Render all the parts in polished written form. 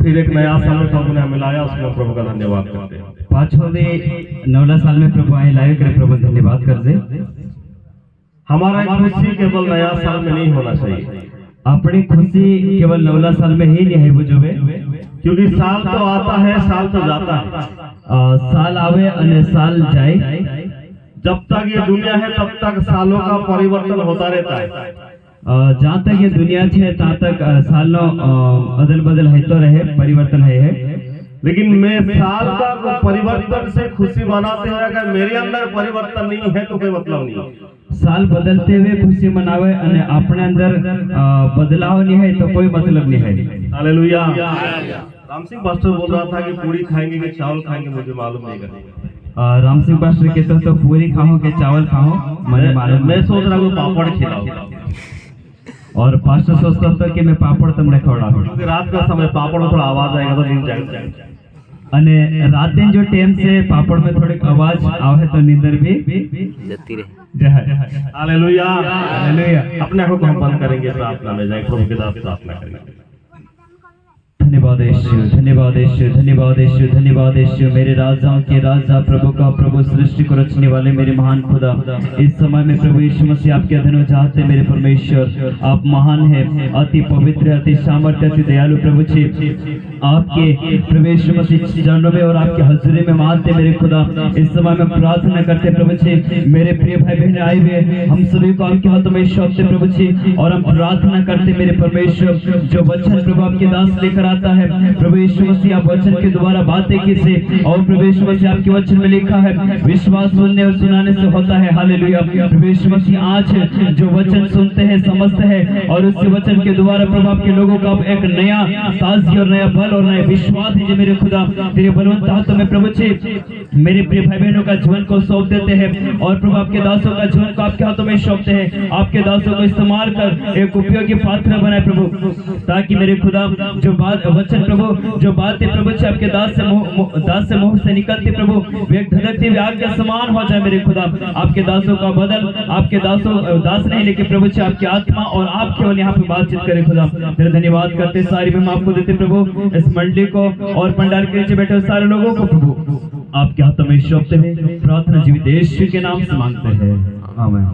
फिर एक नया साल प्रभु ने हमें लाया, उसमें प्रभु का धन्यवाद करते हैं। पाछोदे नवला साल में प्रभु आए लाए करे प्रभु धन्यवाद कर दे। हमारा खुशी केवल नया साल में नहीं होना चाहिए, अपनी खुशी केवल नवला साल में ही नहीं है बुझोवे, क्योंकि साल तो आता है साल तो जाता है। साल आवे और साल जाए, जब तक ये दुनिया है तब तक सालों का परिवर्तन होता रहता है। जहाँ तक ये दुनिया है तहाँ तक सालों अदल बदल है तो रहे, परिवर्तन है। लेकिन मैं साल का परिवर्तन से खुशी मनाते हैं, अगर मेरे अंदर परिवर्तन नहीं है तो कोई मतलब नहीं। साल बदलते हुए खुशी मनावे और अपने अंदर बदलाव नहीं है तो कोई मतलब नहीं है। हालेलुया। राम सिंह पास्टर बोल रहा था कि पूरी खाएंगे कि चावल खाएंगे मुझे मालूम नहीं करता। राम सिंह पास्टर कहते तो पूरी खाओ के चावल खाओ मुझे मालूम। मैं सोच रहा हूँ पापड़ खिलाओ, और पास्टर सोचता था कि मैं पापड़ तुमने खवड़ाऊं, क्योंकि रात का समय पापड़ में थोड़ा आवाज आएगा तो नींद जाएगा। अने रात दिन जो टाइम से पापड़ में थोड़ी आवाज आवे तो नींदर भी जती रहे। हालेलुया। हालेलुया। अपने आंखों को हम बंद करेंगे, प्रार्थना में जाएंगे, प्रभु के साथ प्रार्थना करेंगे। धन्यवाद यीशु, धन्यवाद यीशु, धन्यवाद यीशु, धन्यवाद यीशु। मेरे राजाओं के राजा, प्रभु का प्रभु, सृष्टि को रचने वाले मेरे महान खुदा, इस समय में प्रभु यीशु मसीह आपके अधीन हो चाहते मेरे परमेश्वर, आप महान है, अति पवित्र, अति सामर्थ्य, अति दयालु प्रभु जी। आपके प्रभु यीशु मसीह चरणों में और आपके हजूरी में मानते मेरे खुदा, इस समय में प्रार्थना करते प्रभु जी, मेरे प्रिय भाई बहन आए हुए हम सभी को आपके हाथों में सौंपते प्रभु जी, और हम प्रार्थना करते मेरे परमेश्वर, जो वचन प्रभु आपके दास लेकर आता है प्रभु यीशु मसीह, आप वचन के द्वारा बातें की से, और प्रभु यीशु मसीह आपके वचन में लिखा है विश्वास सुनने और सुनाने से होता है। हालेलुया। प्रभु यीशु मसीह आज जो वचन सुनते हैं समझते हैं, और उस वचन के द्वारा प्रभु आपके लोगों का एक नया ताजगी और नया बल और नया विश्वास है जो मेरे खुदा तेरे बलवंत हाथों में प्रभु जी मेरे प्रिय भाई बहनों का जीवन को सौंप देते हैं, और प्रभु आपके दासों का जीवन को आपके हाथों में सौंपते हैं। आपके दासों को इस्तेमाल कर एक उपयोगी पात्र बनाए प्रभु, ताकि मेरे खुदा जो बात वचन प्रभु, जो बातें प्रभु जी आपके दास से मुंह से निकलती प्रभु, वे एक धधकती हुई आग के समान हो जाए मेरे खुदा। आपके दासों का बदल, आपके दास नहीं लेकिन प्रभु जी आपकी आत्मा और आप केवल यहाँ पे बातचीत करे खुदा। तेरे धन्यवाद करते, सारी महिमा आपको देते प्रभु, इस मंडली को और पंडाल के नीचे बैठे सारे लोगों को प्रभु आपके हाथों में सौंपते हैं। प्रार्थना जीवित यीशु के नाम से मांगते हैं, आमीन।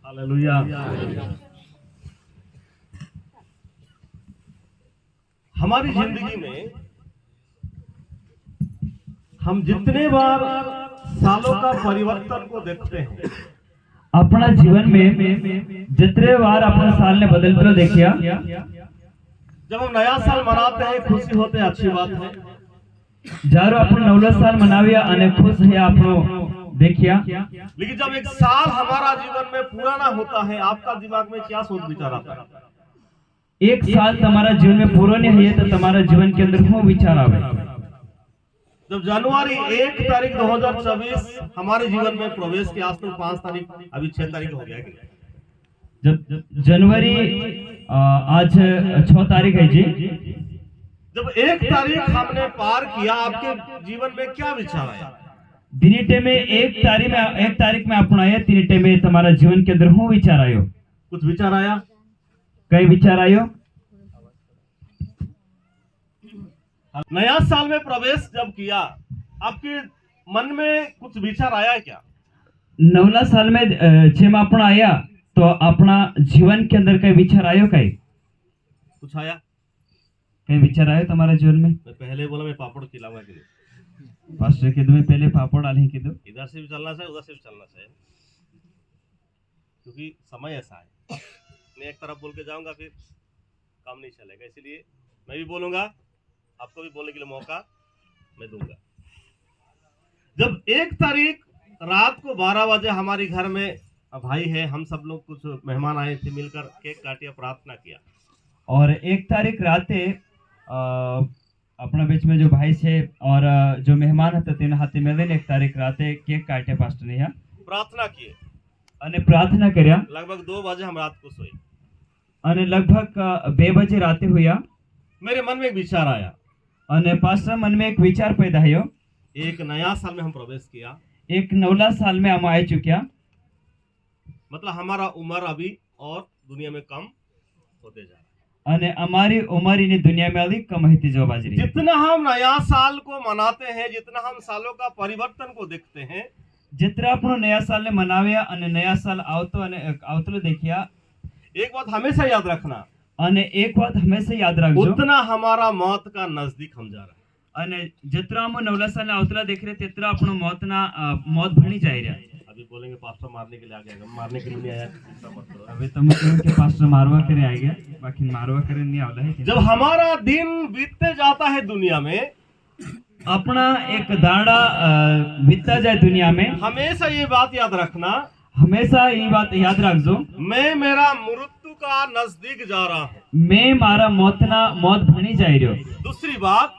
हालेलुया। हमारी जिंदगी में हम जितने बार सालों का परिवर्तन को देखते हैं, अपना जीवन में जितने बार अपना साल ने बदलते हुए देखिया, जब हम नया साल मनाते हैं खुशी होते हैं, अच्छी बात है। जारो अपन नवला साल मनाविया अने खुश है आपनो देखिया, लेकिन जब एक साल हमारा जीवन में पूरा ना होता है, आपका दिमाग में क्या सोच विचार आता है? एक साल तुम्हारा जीवन में पूरा नहीं है तो तुम्हारा जीवन के अंदर क्या विचार आवे? जब जनवरी 1 तारीख 2024 हमारे जीवन में प्रवेश किया, आज तो 5 तारीख, अभी 6 तारीख हो गया है। जब जनवरी आज 6 तारीख है जी, जब 1 तारीख हमने पार किया, आपके जीवन में क्या विचार आया? दिनीटे में 1 तारीख में अपना आया, तिनीटे में तुम्हारा जीवन के अंदर क्या विचार आयो? कुछ विचार आया? कई विचार आयो? नया साल में प्रवेश जब किया, आपके मन में कुछ विचार आया क्या? नवला साल में जेम अपना आया तो अपना जीवन के अंदर कई विचार आयो? कई कुछ आया? कई विचार आयो तुम्हारे जीवन में? मैं पहले बोला मैं पापड़ खिलाऊंगा कि नहीं, पास्टर के दो में पहले पापड़ आले के दो, इधर से भी चलना चाहिए उधर से भी चलना चाहिए, क्योंकि समय ऐसा है। मैं एक तरफ बोल के जाऊंगा फिर काम नहीं चलेगा, इसलिए मैं भी बोलूंगा, आपको भी बोलने के लिए मौका मैं दूंगा। जब 1 तारीख रात को 12 बजे हमारे घर में भाई है, हम सब लोग कुछ मेहमान आए थे, मिलकर केक काटिया, प्रार्थना किया, और 1 तारीख राते अपना बीच में जो भाई से और जो मेहमान हते तीन हाथे मिले 1 तारीख राते केक काटे पास्टर ने यहाँ प्रार्थना किए, अने प्रार्थना कर्या। लगभग 2 बजे हम रात को सोए, अने लगभग 2 बजे राते हुआ मेरे मन में एक विचार आया, अने पास्टर मन में एक विचार पैदा हुआ, एक नया साल में हम प्रवेश किया, एक नवला साल में हम आ चुकिया, मतलब हमारा उम्र अभी और दुनिया में कम होते जा रहा है। અને અમારી ઉંમર એની દુનિયામાં આવી કમાઈતી જવા બાજરી जितना हम नया साल को मनाते हैं, जितना हम सालों का परिवर्तन को देखते हैं, जितना આપણો નયા સાલને મનાવ્યા અને નયા સાલ આવતો અને આવતો દેખ્યા एक बात हमेशा याद रखना, અને એક વાત હંમેશા યાદ રાખજો उतना हमारा मौत का नजदीक हम जा रहे हैं। અને જેતરા અમે નવલા સાલને આવતલા દેખ રહ્યા તેતરા આપણો મોત ભણી જાય રહ્યા अभी बोलेंगे पास्टर मारने के लिए आ गया, मारने के लिए नहीं आया, चिंता मत करो। હવે તમે કહો કે પાસ્ટર મારવા કરે આવી ગયા બાકી મારવા કરે નહીં આવલા હે जब हमारा दिन बीतते जाता है दुनिया में, આપણા એક દાડા વીતતા જાય दुनिया में हमेशा ये बात याद रखना, હંમેશા એ વાત યાદ રાખજો मैं मेरा मृत्यु का नजदीक जा रहा हूँ। મેં મારા મોત ભણી જાય રહ્યો दूसरी बात,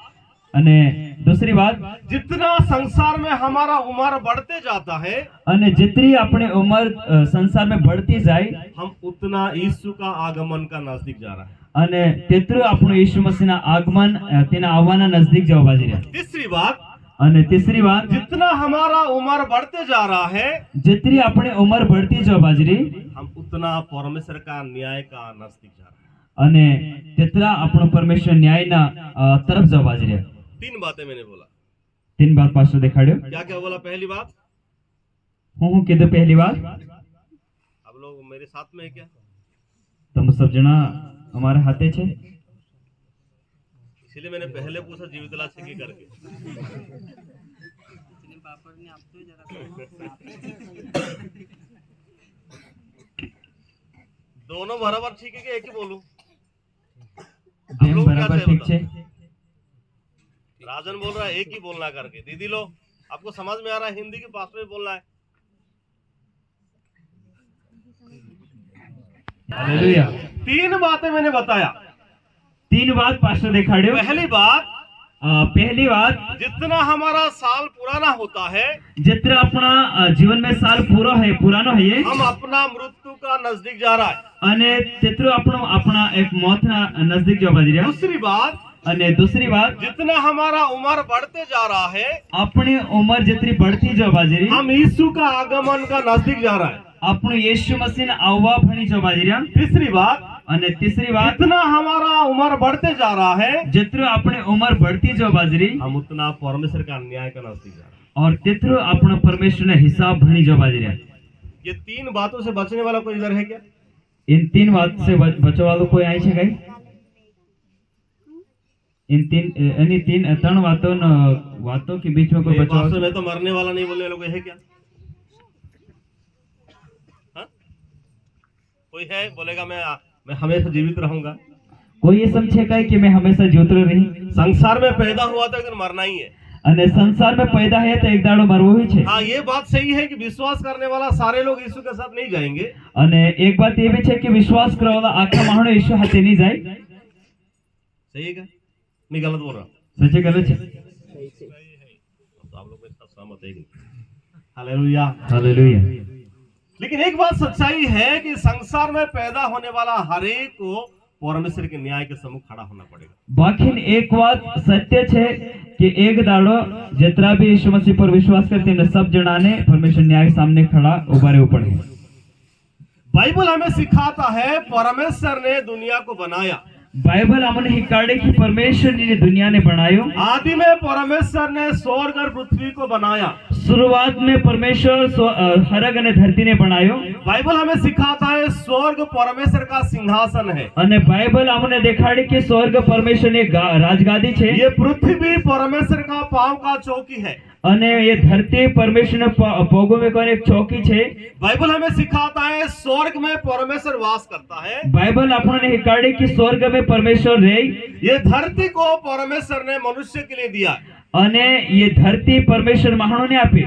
અને दूसरी बात जितना संसार में हमारा उम्र बढ़ते जाता है, અને જેટલી આપણે ઉંમર સંસાર में बढ़ती જાય हम उतना यीशु का आगमन का नजदीक जा रहा है। અને તેટલું આપણું યીશુ મસીહના આગમન તેના આવવાના નજદીક જવા બાજી રહ્યા तीसरी बात, અને तीसरी बात जितना हमारा उम्र बढ़ते जा रहा है, જેટલી આપણે ઉંમર बढ़ती જવા બાજી રહી हम उतना परमेश्वर का न्याय का नजदीक जा रहा है। અને તેટલા આપણો પરમેશ્વર न्यायના તરફ જવા બાજી રહ્યા तीन बातें मैंने बोला। तीन बात पास्टर દેખાડ્યો क्या क्या बोला? पहली बात, હું કીધું પહેલી વાત आप लोग मेरे साथ में है क्या? તમે सब જણા અમારા હાથે છે इसलिए मैंने पहले पूछा जीवित लाश की करके। दोनों बराबर ठीक है कि एक ही बोलूं? બેન लोग क्या બરાબર से ઠીક बताओ? છે राजन बोल रहा है एक ही बोलना करके। दीदी लो, आपको समझ में आ रहा है हिंदी की पास में बोलना है? हालेलुया तीन बातें मैंने बताया। तीन बात पास्टर દેખાડ્યો पहली बात, पहली बात जितना हमारा साल पुराना होता है, जितना अपना जीवन में साल पूरा है पुरानो है हम अपना मृत्यु का नजदीक जा रहा है। અને તેટલું આપણો આપણા એક મોતના નજદીક જવા બાજી રહ્યા दूसरी बात, અને दूसरी बात जितना हमारा उम्र बढ़ते जा रहा है, આપણી ઉંમર જેટલી बढ़ती જવા બાજી રહી हम यीशु का आगमन का नजदीक जा रहा है। આપણું యేసు મસીહના આવવા ભણી જવા બાજી રહ્યા तीसरी बात, અને तीसरी बात जितना हमारा उम्र बढ़ते जा रहा है, જેટલું આપણી ઉંમર बढ़ती જવા બાજી રહી हम उतना परमेश्वर का न्याय का नजदीक जा रहे हैं। और તેટલું આપણો પરમેશ્વરનો હિસાબ ભણી જવા બાજી રહ્યા ये तीन बातों से बचने वाला कोई इधर है क्या? इन तीन बात से बचवा वालों कोई आई છે કઈ इन तीन यानी तीन ત્રણ વાતો के बीच में कोई ये बचवा पास्टर में तो मरने वाला नहीं बोलने वाला कोई है क्या? हाँ? कोई है बोलेगा मैं हमेशा जीवित रहूंगा? कोई ये समझेगा कि मैं हमेशा जीवित रही संसार में पैदा हुआ तो एक दिन मरना ही है। અને સંસાર में पैदा है तो एक दाड़ो मरવો ही છે हाँ, ये बात सही है कि विश्वास करने वाला सारे लोग यीशु के साथ नहीं जाएंगे। અને એક વાત એ બી છે કે વિશ્વાસ કરવાવાળા આખા માણસો ઈશ્વર હાથે નહીં જાય सही है क्या? नहीं गलत बोल रहा? સાચે ગલત છે तो आप लोग मेरे साथ सहमत है नहीं? हालेलुया। हालेलुया लेकिन एक बात सच्चाई है कि संसार में पैदा होने वाला हर एक को परमेश्वर के न्याय के सम्मुख खड़ा होना पड़ेगा। बाकी एक बात सत्य है कि एक दाड़ो जितना भी यीशु मसीह पर विश्वास करते हैं सब जनाने परमेश्वर न्याय के सामने खड़ा उभा रहવું પડે। बाइबल हमें सिखाता है परमेश्वर ने दुनिया को बनाया। बाइबल हमने हिकाड़े की परमेश्वर ने दुनिया ने बनायो आदि में परमेश्वर ने स्वर्ग और पृथ्वी को बनाया। शुरुआत में परमेश्वर हरग અને धरती ने बनायो। बाइबल हमें सिखाता है स्वर्ग परमेश्वर का सिंहासन है। અને बाइबल हमने देखाड़ी कि स्वर्ग परमेश्वर ने राजगादी छे। ये पृथ्वी परमेश्वर का पांव का चौकी है। અને ये धरती परमेश्वर ने पगों में कोई एक चौकी छे। बाइबल हमें सिखाता है स्वर्ग में परमेश्वर वास करता है। बाइबल આપણને हिकाड़ी कि स्वर्ग में परमेश्वर रहे। ये धरती को परमेश्वर ने मनुष्य के लिए दिया। અને ये धरती परमेश्वर मानव ने आपी।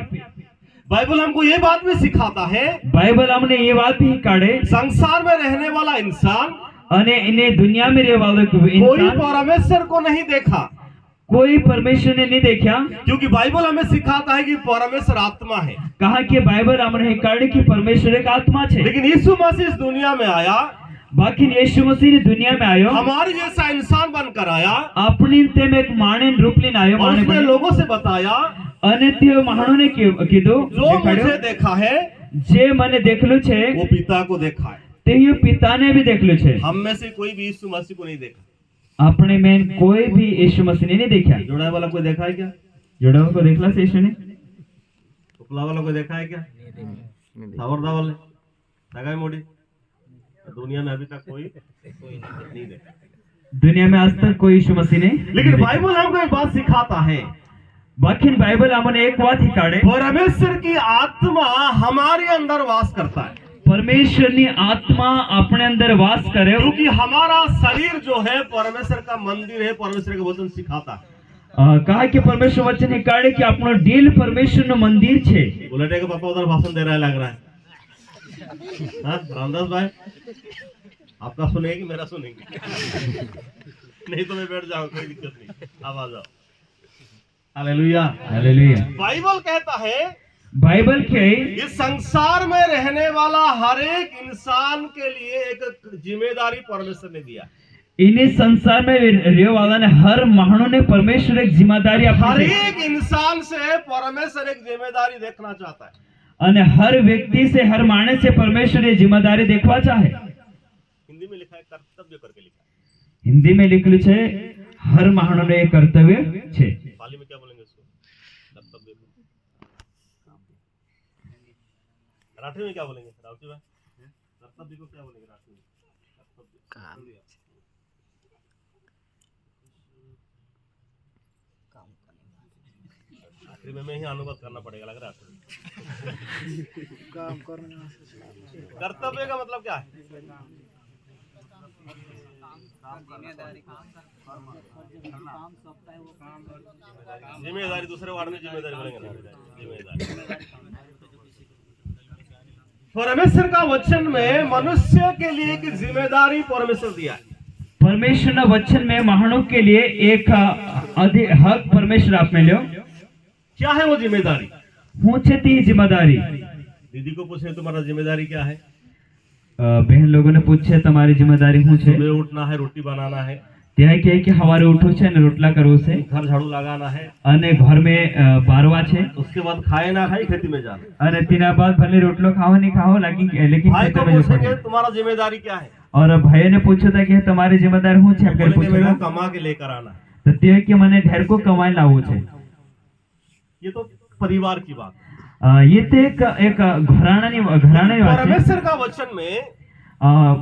बाइबल हमको ये बात भी सिखाता है, बाइबल हमने ये बात भी हिकाड़े संसार में रहने वाला इंसान અને એને दुनिया में रहने वाला कोई इंसान परमेश्वर को नहीं देखा, कोई परमेश्वर ने नहीं देखा। क्योंकि बाइबल हमें सिखाता है कि परमेश्वर आत्मा है। कहा कि बाइबल हमने हिकाड़ी कि परमेश्वर एक आत्मा छे। लेकिन यीशु मसीह इस दुनिया में आया, बाकी यीशु मसीह ने दुनिया में आयो हमारे जैसा इंसान बनकर आया अपनी ते में एक माणन रूप लेने आयो। और माणे उसने बने लोगों से बताया અને તે માણો ने कीधु जो मुझे देखा है जे मने देखलू छे वो पिता को देखा है। તે પિતાને બી દેખેલું છે. हम में से कोई भी यीशु मसीह को नहीं देखा. આપણે મેં કોઈ भी यीशु मसीह ने देखा. जोड़ा वाला कोई देखा है क्या? જોડાવા को देखला से यीशु ने. टुकला वाला कोई देखा है क्या? सावरदा वाले लगाई मोड़ी. दुनिया में अभी तक कोई नहीं देखा. दुनिया में आज तक कोई यीशु मसीह ने. लेकिन बाइबल हमको एक बात सिखाता है. बाकी बाइबल हमने एक बात ही काढ़े. परमेश्वर की आत्मा हमारे अंदर वास करता है. परमेश्वर की आत्मा अपने अंदर वास करे. क्योंकि हमारा शरीर जो है परमेश्वर का मंदिर है. परमेश्वर का वचन सिखाता है. कहा कि परमेश्वर वचन ही काढ़े कि अपनो दिल परमेश्वर नो मंदिर छे. बुलेटे के पापा उधर भाषण दे रहा है लग रहा है. हाँ रामदास भाई आपका सुनेंगे कि मेरा सुनेंगे? नहीं तो मैं बैठ जाऊँ, कोई दिक्कत नहीं, आप आ जाओ. Hallelujah hallelujah. बाइबल कहता है बाइबल के इस संसार में रहने वाला हर एक इंसान के लिए एक जिम्मेदारी परमेश्वर ने दिया. इन्हीं संसार में रहने वाला ने हर मानव ने परमेश्वर एक जिम्मेदारी हर अपनी एक इंसान से परमेश्वर एक जिम्मेदारी देखना चाहता है. અને हर व्यक्ति से हर मानस से परमेश्वर ये जिम्मेदारी देखवा चाहे. हिंदी में लिखा है कर्तव्य करके लिखा है. हिंदी में लिखलू छे हर मानव ने एक कर्तव्य छे. पाली में क्या बोलेंगे इसको? कर्तव्य. राठौर में क्या बोलेंगे? राठौर भाई कर्तव्य को क्या बोलेंगे? राठौर कर्तव्य. आखिरी में मैं ही अनुवाद करना पड़ेगा लग रहा है. कर्तव्य का मतलब क्या है? जिम्मेदारी. दूसरे वार्ड में जिम्मेदारी बोलेंगे ना. जिम्मेदारी. परमेश्वर का वचन में मनुष्य के लिए एक जिम्मेदारी परमेश्वर दिया है. परमेश्वर ना वचन में मानव के लिए एक अधिक हक परमेश्वर आप में लो. क्या है वो जिम्मेदारी? हूँ छे ती जिम्मेदारी. दीदी को पूछे तुम्हारा जिम्मेदारी क्या है? बहन लोगों ने पूछे तुम्हारी जिम्मेदारी हूँ छे. सुबह उठना है, रोटी बनाना है, ત્યાં કહે કે સવારે ઉઠવું છે ને રોટલા કરવું છે घर झाड़ू लगाना है, અને ઘર में બારવા છે. उसके बाद खाए ना खाए खेती में जाना. અને તેના બાદ ભલે રોટલો ખાવો નહીં ખાવો लेकिन भाई को खेतों में जવું पूछेंगे પડે. तुम्हारा जिम्मेदारी क्या है? और भाई ने पूछा था कि તમારી जिम्मेदारी શું છે? આપણે बोले कि मेरे પૂછ્યું को कमा के लेकर आना है. તો તે કે મને ઢેરકો કમાઈ લાવવું છે. ये तो परिवार की बात. ये तो एक घराणानी વાત છે. परमेश्वर का वचन में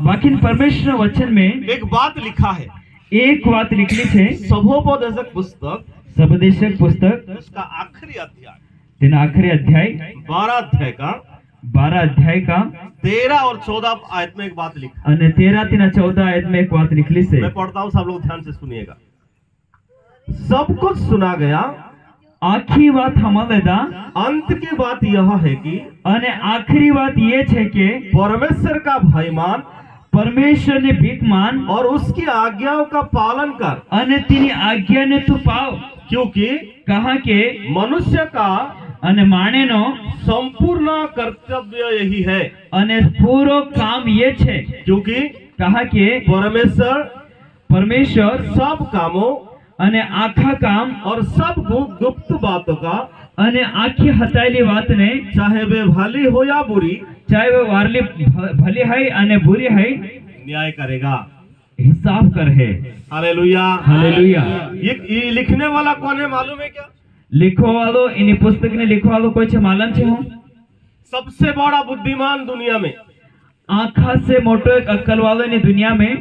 बाकी परमेश्वर वचन में एक बात लिखा है. एक बात लिखली છે. सभोपदेशक पुस्तक सबदेशक पुस्तक उसका आखिरी अध्याय તેના આખરી અધ્યાય 12 अध्याय का 12 अध्याय का 13 और 14 आयत में एक बात लिखा. અને 13 થી 14 आयत में एक बात लिखली છે. मैं पढ़ता हूँ, सब लोग ध्यान से सुनिएगा. सब कुछ सुना गया, આખી વાત સાંભળેલા अंत की बात यह है कि અને આખરી વાત એ છે કે परमेश्वर का भय मान પરમેશ્વર ને ભીખ માન और उसकी आज्ञाओं का पालन कर, અને તેની આજ્ઞાને તું પાવ. क्योंकि કહા કે मनुष्य का અને માણેનો संपूर्ण कर्तव्य यही है. અને પૂરો કામ એ છે. क्योंकि કહા કે परमेश्वर પરમેશ્વર सब कामों અને આખા કામ और सब गुप्त बातों का, અને आखी हताયેલી વાતને चाहे वे भली हो या बुरी, ચાહે વે વારલી ભલી હોય અને બુરી હોય न्याय करेगा. हिसाब कर है. हालेलुया. हालेलुया. ये लिखने वाला कौन है मालूम है क्या? लिखवा वालो इन्हीं पुस्तक ने लिखवा वालो कोई छे मालूम छे? હું सबसे बड़ा बुद्धिमान दुनिया में, आखा से मोटो एक अक्कल वालो इन्हीं दुनिया में.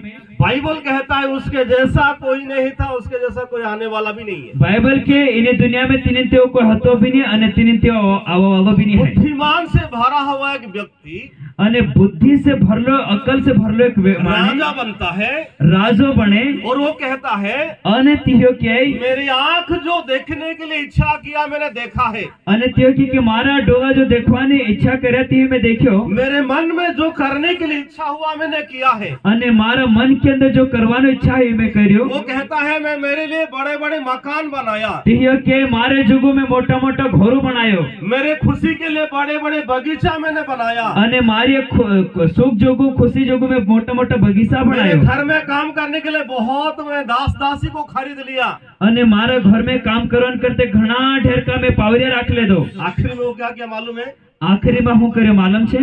बाइबल कहता है उसके जैसा कोई नहीं था, उसके जैसा कोई आने वाला भी नहीं है. बाइबल के इन्हीं दुनिया में तीन तेओ कोई हतो भी नहीं અને तीन तेओ आवा वालो भी नहीं है. बुद्धिमान से भरा हुआ एक व्यक्ति અને बुद्धि से भरलो अक्कल से भरलो एक राजा बनता है राजो बने और वो कहता है અને तिहो के मेरी आंख जो देखने के लिए इच्छा किया मैंने देखा है, અને તેઓ કે મારા ડોળા जो देखवानी इच्छा કર્યા તે મેં દેખ્યો, मेरे मन में जो करने के लिए इच्छा हुआ मैंने किया है. અને મારા મન के अंदर जो करवानो इच्छा है मैं કર્યો. वो कहता है मैं मेरे लिए बड़े बड़े मकान बनाया, તેઓ કે મારે જોગો में मोटा मोटा घोरो बनायो, मेरे खुशी के लिए बड़े बड़े बगीचा मैंने बनाया, અને મારી सुख जोगो खुशी जोगो में मोटा मोटा बगीचा मेरे बनायो, घर में काम करने के लिए बहुत मैं दास दासी को खरीद लिया. અને મારા घर में काम करवान करते घणा ढेर का में पावरिया राख ले दो. आखिरी में वो क्या क्या मालूम है? आखिरी में હું કર્યો માलूम છે?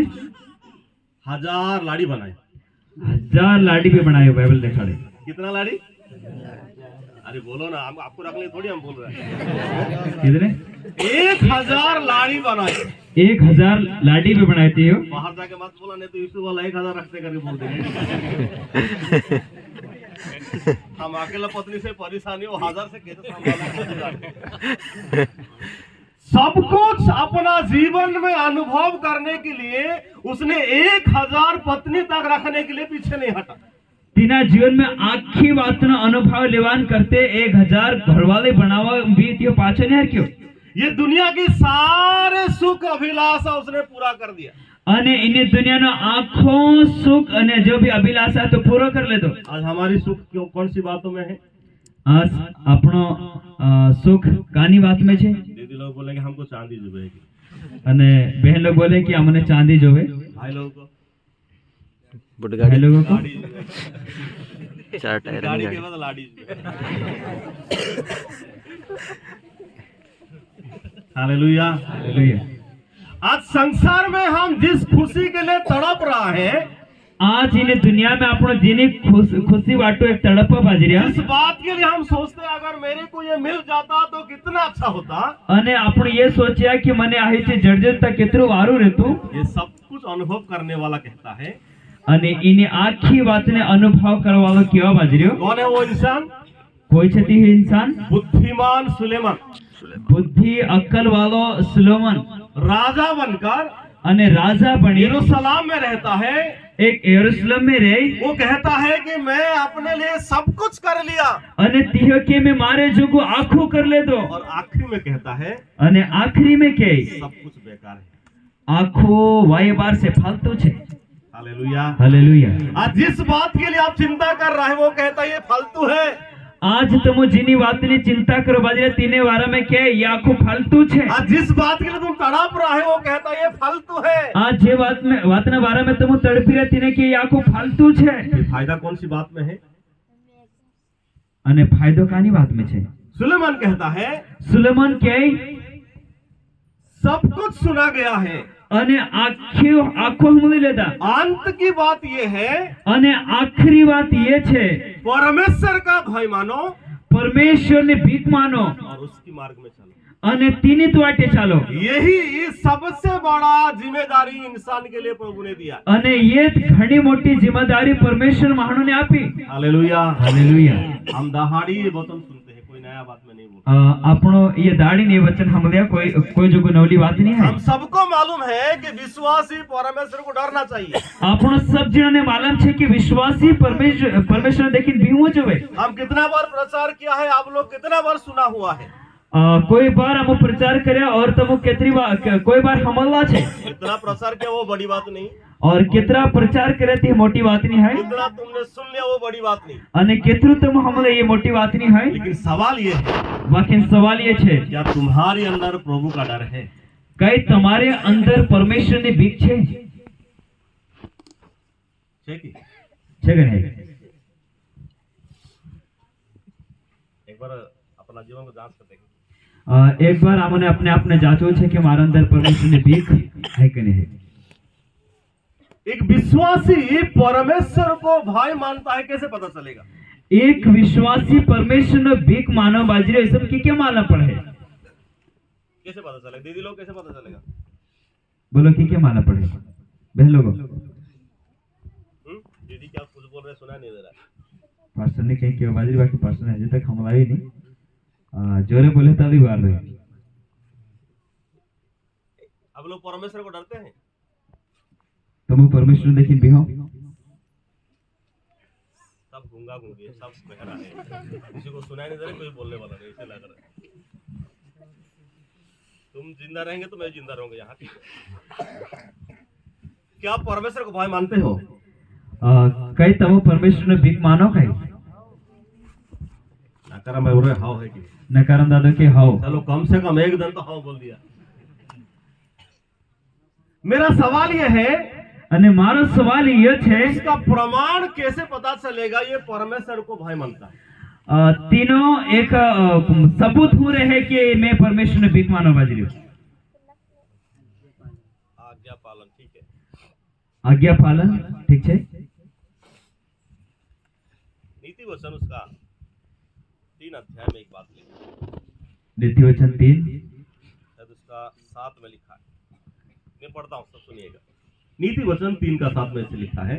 1000 लाड़ी बनाए. 1000 लाड़ी भी बनायो बाइबल दिखाड़े। कितना लाड़ी? अरे बोलो ना, हम आपको रखने थोड़ी हम बोल रहे हैं। कितने? 1000 लाड़ी बनाए। 1000 लाड़ी भी बनाती हो। बाहर जाके मत बोला, नहीं तो यीशु वाला 1000 रखते करके बोल देंगे। हम अकेला पत्नी से परेशानी हो, 1000 से कैसे संभाला? सब कुछ अपना जीवन में अनुभव करने के लिए उसने 1000 पत्नी तक रखने के लिए पीछे नहीं हटा। तीना जीवन में आखी बात न अनुभव लेवान करते 1000 घरवाले बनावा भी थियो पाछे नहीं क्यों? ये दुनिया की सारे सुख अभिलाषा उसने पूरा कर दिया। अने इन्हें दुनिया ना आँखों सुख अने जो भी अभिलाषा है तो पूरा कर ले दो। आज हमारी सुख क्यों कौन सी बातों में है? आज अपनो सुख कानी बात में छे। दीदी लोग बोलेंगे हमको चांदी जुबेगी, अने बहन लोग बोले कि हमने चांदी जोवे। भाई लोगों को भाई लोगों को लाड़ी जुबेगी। 4 टायर गाड़ी की के बाद लाड़ी जुबेगी। Hallelujah, hallelujah. आज संसार में हम जिस खुशी के लिए तड़प रहा है, आज इन्हें दुनिया में अपनो जीने खुशी वाटो एक तड़प बाजरिया। इस बात के लिए हम सोचते हैं अगर मेरे को ये मिल जाता तो कितना अच्छा होता। अने आपण ये सोचिया कि मने आहे छे जर्जरता केतरो वारू रहतु। ये सब कुछ अनुभव करने वाला कहता है। अने इने आखी बात ने अनुभव करवालो केवा बाजरियो? कौन है वो इंसान? कोई छती है इंसान? बुद्धिमान सुलेमान, बुद्धि अक्कल वालो सुलेमान राजा बनकर अने राजा बनी यरूशलेम में रहता है। एक यरूशलेम में रही। वो कहता है कि मैं अपने लिए सब कुछ कर लिया, अने तिहो के में मारे जोगो आखो कर ले दो। और आखिरी में कहता है अने आखिरी में के सब कुछ बेकार है, आखो वाये बार से फालतू छे। Hallelujah, hallelujah. आज जिस बात के लिए आप चिंता कर रहे हैं वो कहता है ये फालतू है। आज तुम जिनी बात ने चिंता करो बाजरे तीने वारा में क्या ये आखो फालतू छे। आज जिस बात के लिए तुम तड़प रहे हो वो कहता है ये फालतू है। आज जे बात ना बारा में तुम तड़पी रहे तीने के ये आखो फालतू छे। ये फायदा कौन सी बात में है? अने फायदो कानी बात में छे? सुलेमान कहता है सुलेमान के सब कुछ सुना गया है, अने आखो हमने लेता। अंत की बात ये है, अने आखिरी बात ये छे परमेश्वर का भय मानो, परमेश्वर ने भीख मानो और उसकी मार्ग में चलो। अने तीनित वाटे चालो। यही सबसे बड़ा जिम्मेदारी इंसान के लिए प्रभु ने दिया। अने ये घणी मोटी जिम्मेदारी परमेश्वर महानु ने आपी। Hallelujah, hallelujah. हम दहाड़ी ये वचन सुनते हैं, कोई नया बात में नहीं बोलते। आपनो ये दाढ़ी ने वचन हम लिया कोई जो नवली बात नहीं है। हम सबको मालूम है कि विश्वासी परमेश्वर को डरना चाहिए। आपनो सब जन ने मालूम छे कि विश्वासी परमेश्वर देखिन बीहू जोवे। हम कितना बार प्रचार किया है, आप लोग कितना बार सुना हुआ है? कोई बार हम प्रचार करे और तमो केतरी बार कोई बार हमला छे। इतना प्रचार किया वो बड़ी बात नहीं, और कितना प्रचार करे थी मोटी बात नहीं है। इतना तुमने सुन लिया वो बड़ी बात नहीं, अने केतरु तुम हमले ये मोटी बात नहीं है। लेकिन सवाल ये है, बाकी सवाल ये छे क्या तुम्हारे अंदर प्रभु का डर है? कई तुम्हारे अंदर परमेश्वर ने भीख छे? छे कि? छे कि नहीं? एक बार अपना जीवन को जांच कर देखें। एक बार हमने अपने आप ने जांचो छे कि हमारे अंदर परमेश्वर ने भीख है कि नहीं है। एक विश्वासी परमेश्वर को भाई मानता है, कैसे पता चलेगा? एक विश्वासी परमेश्वर ने भीख मानो बाजरे सब की क्या मालूम पड़े? कैसे पता चलेगा? दीदी लोग कैसे पता चलेगा? बोलो कि क्या मालूम पड़े बहन लोगों? दीदी क्या कुछ बोल रहे, सुना नहीं दे रहा। पास्टर ने कहीं क्यों बाजरी, बाकी पास्टर ने अभी तक हमला ही नहीं। जोरे बोले तभी बार रहे। अब लोग परमेश्वर को डरते हैं। तुम परमेश्वर देखिन भी हो, सब गूंगा गूंगी है, सब बहरा है, किसी को सुनाई नहीं दे रहा, कोई बोलने वाला नहीं, ऐसे लग रहा है। तुम जिंदा रहेंगे तो मैं जिंदा रहूंगा यहाँ। क्या आप परमेश्वर को भाई मानते हो? कई तब परमेश्वर ने भीख मानो कई नकारा मैं बोल रहा हाउ है कि नकारम दादो के हाउ। चलो कम से कम एक दिन तो हाउ बोल दिया। मेरा सवाल यह है, अने मारो सवाल ये छे इसका प्रमाण कैसे पता चलेगा ये परमेश्वर को भाई मानता है? तीनों एक सबूत हो रहे कि मैं परमेश्वर ने भीख मानो बाजरी। आज्ञा पालन, ठीक है। आज्ञा पालन ठीक है। नीति वचन उसका 3 अध्याय में एक बात लिखी नीति वचन 3 शायद उसका 7 में लिखा है। मैं पढ़ता हूँ, सब सुनिएगा। नीति वचन 3 का 7 में से लिखा है,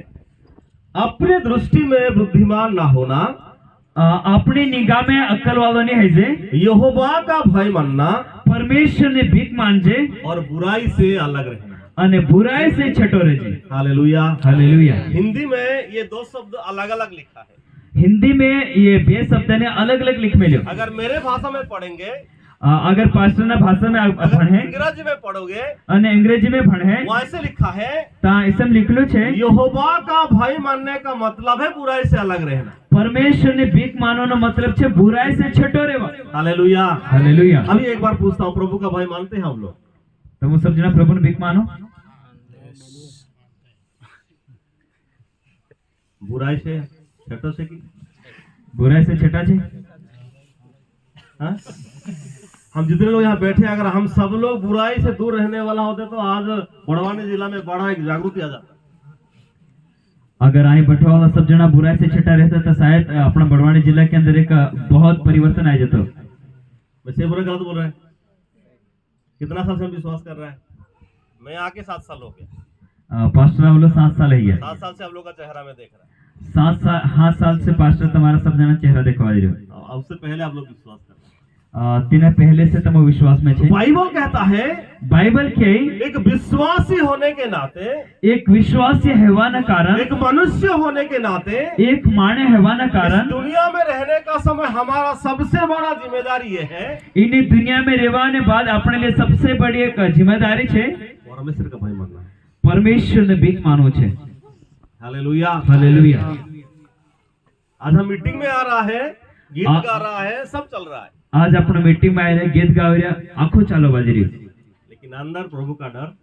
अपने दृष्टि में बुद्धिमान ना होना, अपनी निगाह में अक्कल वालों ने है जे यहोवा का भय मानना परमेश्वर ने भीख मांजे और बुराई से अलग रहना। અને बुराई से छटोरे जी। हालेलुया। हालेलुया। हिंदी में ये 2 शब्द अलग अलग लिखा है। हिंदी में ये 2 शब्द ने अलग अलग लिख में लियो। अगर मेरे भाषा में पढ़ेंगे, अगर पास्टर ना भाषा में अगर पढ़े अंग्रेजी में पढ़ोगे, અને अंग्रेजी में पढ़े वहां से लिखा है ता इसम लिखलो छे यहोवा का भय मानने का मतलब है बुराई से अलग रहना। परमेश्वर ने भीख मानो नो मतलब छे बुराई से छटोरे वा। हालेलुया। हालेलुया। अभी एक बार पूछता हूँ, प्रभु का भय मानते हैं हम लोग? तुम सब जना प्रभु ने भीख मानो? बुराई से छटो से की बुराई से छटा छे? हाँ? हम जितने लोग यहाँ बैठे, अगर हम सब लोग बुराई से दूर रहने वाला होते तो आज बड़वानी जिला में बड़ा एक जागृति आ जाता। अगर आई बैठा वाला सब जना बुराई से छटा रहता तो शायद अपना बड़वानी जिला के अंदर एक बहुत परिवर्तन आ जाता। वैसे बुरा गलत बोल रहा है? कितना साल से हम विश्वास कर रहा है? मैं आके 7 साल हो गया। पास्टर हम लोग 7 साल है। 7 साल से हम लोग का चेहरा में देख रहा है। 7 साल से पास्टर तुम्हारा सब जना चेहरा देखवा रहे हो। उससे पहले आप लोग विश्वास कर रहे हैं। तीन पहले से तुम विश्वास में छे। बाइबल कहता है, बाइबल के एक विश्वासी होने के नाते, एक विश्वासी हेवाना कारण, एक मनुष्य होने के नाते, एक माने हेवाना कारण दुनिया में रहने का समय हमारा सबसे बड़ा जिम्मेदारी ये है, इन्हीं दुनिया में रहने बाद अपने लिए सबसे बड़ी एक जिम्मेदारी छे परमेश्वर का भय मानना है। परमेश्वर ने भीख मानो छे। हालेलुया। हालेलुया। आज हम मीटिंग में आ रहा है, गीत गा रहा है, सब चल रहा है। आज अपना मीटिंग में आए गीत गा रहा, आंखों चालो बाजरी, लेकिन अंदर प्रभु का डर,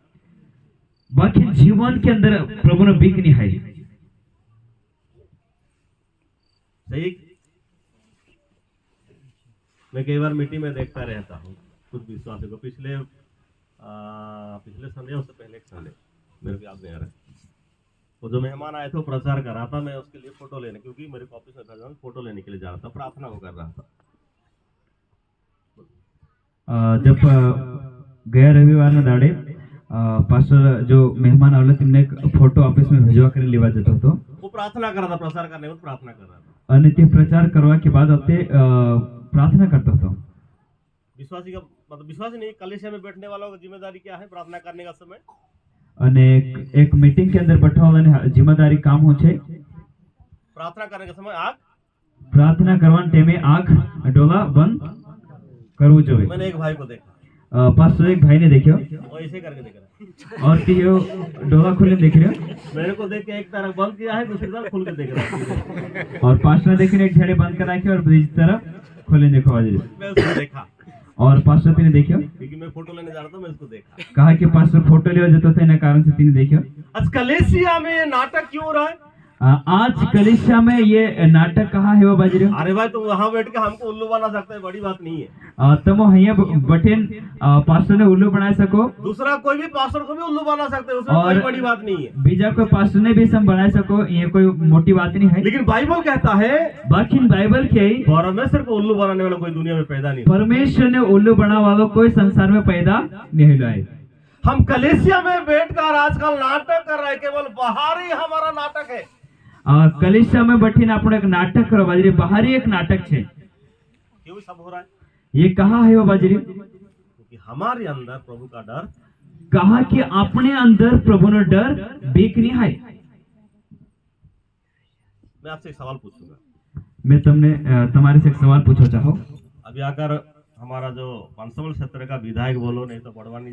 बाकी जीवन के अंदर प्रभु ने भीख नहीं है। सही। मैं कई बार मीटिंग में देखता रहता हूँ कुछ विश्वासी को। पिछले संडे, उससे पहले एक संडे, मेरे को याद नहीं आ रहा, वो जो मेहमान आए थे वो प्रचार कर रहा था। मैं उसके लिए फोटो लेने, क्योंकि मेरे ऑफिस में था, फोटो लेने के लिए जा रहा था, प्रार्थना वो कर रहा था। जब गया रविवार ना दाड़े पास्टर जो मेहमान आवले तिमने फोटो ऑफिस में भेजवा कर लेवा जतो तो वो प्रार्थना कर रहा था, प्रचार करने में प्रार्थना कर रहा था। અને તે प्रचार करवा के बाद अपने प्रार्थना करता था। विश्वासी का मतलब विश्वासी नहीं, कलीसिया में बैठने वालों की जिम्मेदारी क्या है? प्रार्थना करने का समय, અને एक मीटिंग के अंदर बैठा वाला जिम्मेदारी काम हो छे प्रार्थना करने का समय आंख, प्रार्थना करवान टाइमे आंख डोला बंद करवो जोवे। मैंने एक भाई को देखा, पास्टर एक भाई ने देखियो वो ऐसे करके देख रहा है, और तियो डोला खोले देख रहे मेरे को देख के एक तरफ बंद किया है, दूसरी तरफ खोल के देख रहा है। और पास्टर ने देखिए एक झड़े बंद करा के और दूसरी तरफ खोले देखो आज। मैं उसको देखा, और पास्टर तिने देखियो, क्योंकि मैं फोटो लेने जा रहा था, मैं उसको देखा। कहा कि पास्टर फोटो ले जतो थे ना कारण से तिने देखियो। आज कलीसिया में ये नाटक क्यों हो रहा है? आज कलीसिया में ये नाटक कहा है वो बाजरे। अरे भाई, तुम वहां बैठ के हमको उल्लू बना सकते है, बड़ी बात नहीं है। तुम हइया बटेन पास्टर ने उल्लू बना सको, दूसरा कोई भी पास्टर को भी उल्लू बना सकते हैं, उसमें कोई बड़ी बात नहीं है। बीजा कोई पास्टर ने भी सम बना सको, ये कोई मोटी बात नहीं है। लेकिन बाइबल कहता है, बाकी बाइबल के परमेश्वर को उल्लू बनाने वाला कोई दुनिया में पैदा नहीं। परमेश्वर ने उल्लू बना वाला कोई संसार में पैदा नहीं हुआ है। हम कलीसिया में बैठकर आजकल नाटक कर रहे हैं, केवल बाहरी हमारा नाटक है। कलीसिया में बैठीने આપણે એક नाटक करो बाजरी, बाहरी एक नाटक छे। क्यों सब हो रहा है? ये कहा है वो बाजरी? क्योंकि हमारे अंदर प्रभु का डर, कहा कि अपने अंदर प्रभु ने डर बेक नहीं है। मैं आपसे एक सवाल पूछूंगा, मैं तुमने तुम्हारे से एक सवाल पूछना चाहो। अभी आकर हमारा जो पंचमल क्षेत्र का विधायक बोलो, नहीं तो बड़वानी